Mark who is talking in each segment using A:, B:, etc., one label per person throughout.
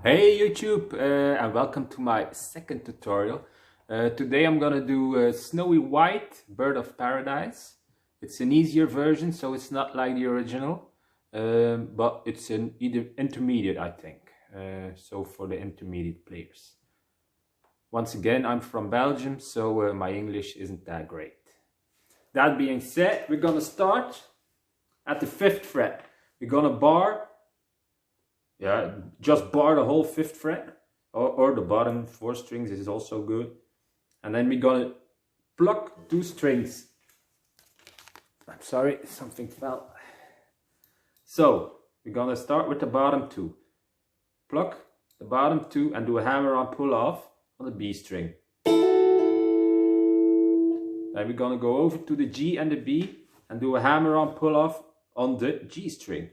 A: Hey YouTube, and welcome to my second tutorial. Today I'm gonna do Snowy White, Bird of Paradise. It's an easier version, so it's not like the original, but it's an intermediate, I think. So for the intermediate players. Once again, I'm from Belgium, so my English isn't that great. That being said, we're gonna start at the 5th fret. We're gonna bar. Yeah, just bar the whole 5th fret, or the bottom 4 strings is also good. And then we're gonna pluck 2 strings. I'm sorry, something fell. So we're gonna start with the bottom 2. Pluck the bottom 2 and do a hammer on pull off on the B string. Then we're gonna go over to the G and the B and do a hammer on pull off on the G string.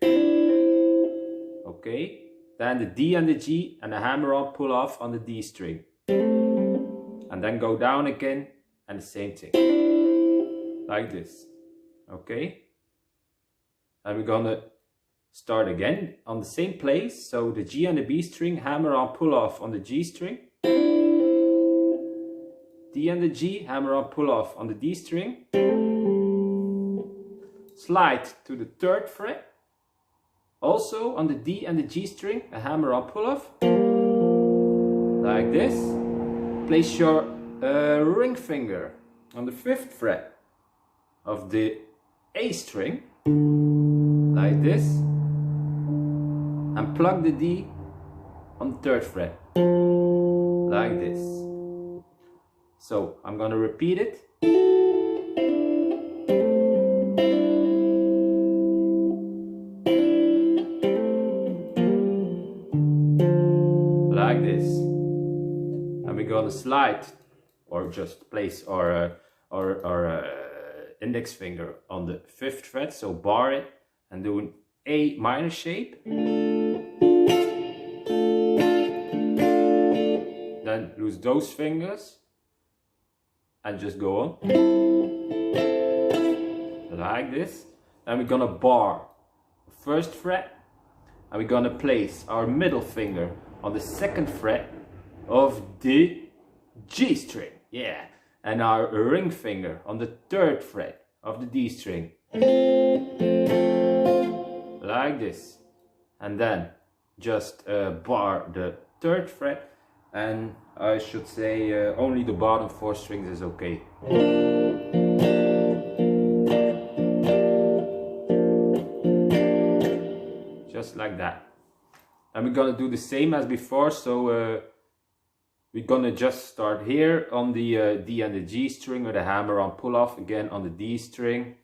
A: Okay, then the D and the G and a hammer on pull off on the D string. And then go down again and the same thing. Like this. Okay. And we're gonna start again on the same place. So the G and the B string, hammer on pull off on the G string. D and the G, hammer on pull off on the D string. Slide to the 3rd fret. Also on the D and the G string, a hammer on pull off, like this. Place your ring finger on the 5th fret of the A string, like this, and plug the D on the 3rd fret, like this. So I'm gonna repeat it. Like this, and we're gonna slide or just place our index finger on the 5th fret, so bar it and do an A minor shape. Then lose those fingers and just go on like this. Then we're gonna bar the 1st fret and we're gonna place our middle finger on the 2nd fret of the G string, yeah, and our ring finger on the 3rd fret of the D string, like this, and then just bar the 3rd fret, and I should say only the bottom 4 strings is okay. Just like that. And we're gonna do the same as before, so we're gonna just start here on the D and the G string with a hammer on pull off, again on the D string.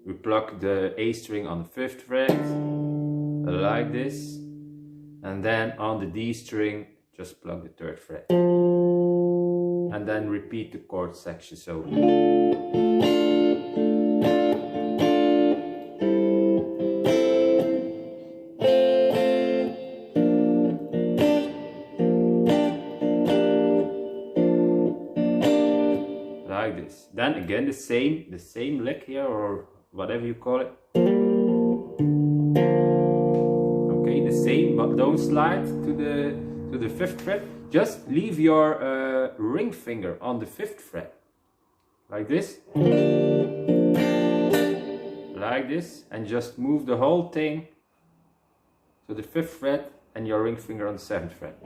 A: We pluck the A string on the 5th fret, like this, and then on the D string, just pluck the 3rd fret. And then repeat the chord section, so. Like this. Then again the same lick here, or whatever you call it. Okay, the same, but don't slide to the 5th fret. Just leave your ring finger on the 5th fret, like this, like this, and just move the whole thing to the 5th fret and your ring finger on the 7th fret,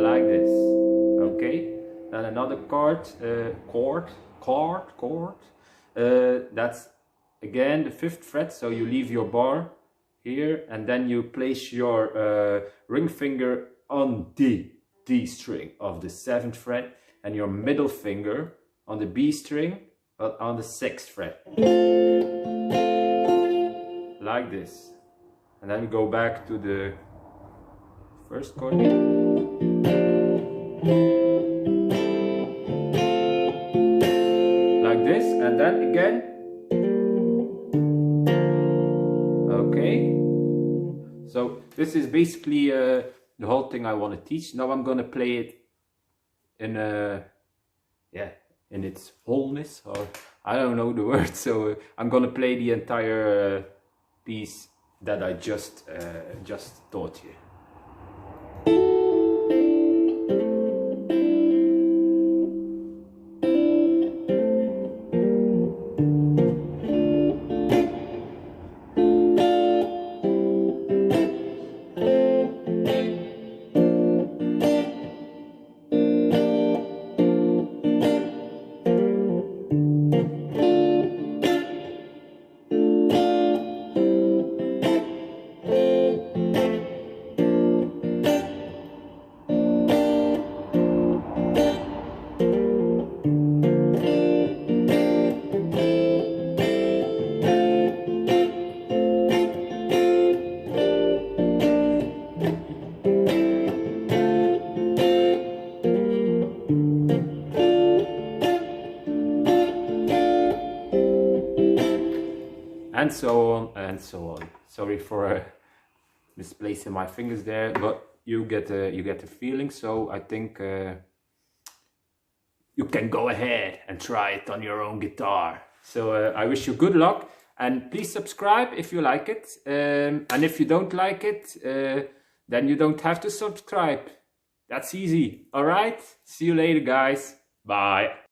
A: like this. Okay. Then another chord, that's again the 5th fret, so you leave your bar here and then you place your ring finger on the D string of the 7th fret and your middle finger on the B string but on the 6th fret, like this. And then we go back to the first chord. This, and then again. Okay, so this is basically the whole thing I want to teach. Now I'm gonna play it in in its wholeness, or I don't know the word, so I'm gonna play the entire piece that I just taught you. And so on and so on. Sorry for misplacing my fingers there, but you get the feeling. So I think you can go ahead and try it on your own guitar. So I wish you good luck, and please subscribe if you like it. And if you don't like it, then you don't have to subscribe. That's easy. All right. See you later, guys. Bye.